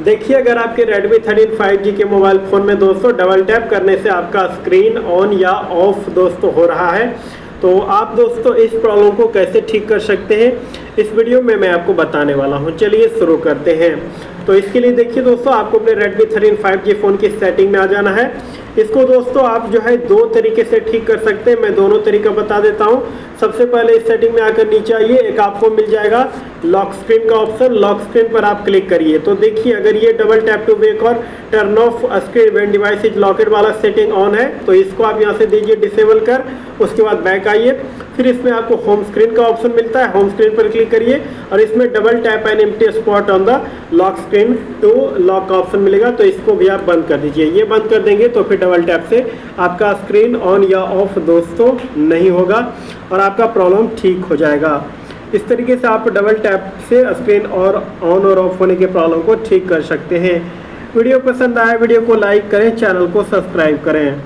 देखिए, अगर आपके Redmi 13 5G के मोबाइल फ़ोन में दोस्तों डबल टैप करने से आपका स्क्रीन ऑन या ऑफ दोस्तों हो रहा है, तो आप दोस्तों इस प्रॉब्लम को कैसे ठीक कर सकते हैं इस वीडियो में मैं आपको बताने वाला हूं। चलिए शुरू करते हैं। तो इसके लिए देखिए दोस्तों, आपको अपने Redmi 13 5G फ़ोन की सेटिंग में आ जाना है। इसको दोस्तों आप जो है दो तरीके से ठीक कर सकते हैं, मैं दोनों तरीका बता देता हूं। सबसे पहले इस सेटिंग में आकर नीचे आइए, एक आपको मिल जाएगा लॉक स्क्रीन का ऑप्शन, लॉक स्क्रीन पर आप क्लिक करिए। तो देखिए, अगर ये डबल टैप टू वेक और turn off screen when device is locked वाला सेटिंग ऑन है, तो इसको आप यहाँ से दीजिए डिसेबल कर। उसके बाद बैक आइए, फिर इसमें आपको होम स्क्रीन का ऑप्शन मिलता है, होम स्क्रीन पर क्लिक करिए और इसमें double tap and empty spot on the lock screen to lock का ऑप्शन मिलेगा, तो इसको भी आप बंद कर दीजिए। ये बंद कर देंगे तो फिर डबल टैप से आपका स्क्रीन ऑन या ऑफ दोस्तों नहीं होगा और आपका प्रॉब्लम ठीक हो जाएगा। इस तरीके से आप डबल टैप से स्क्रीन और ऑन और ऑफ होने के प्रॉब्लम को ठीक कर सकते हैं। वीडियो पसंद आया वीडियो को लाइक करें, चैनल को सब्सक्राइब करें।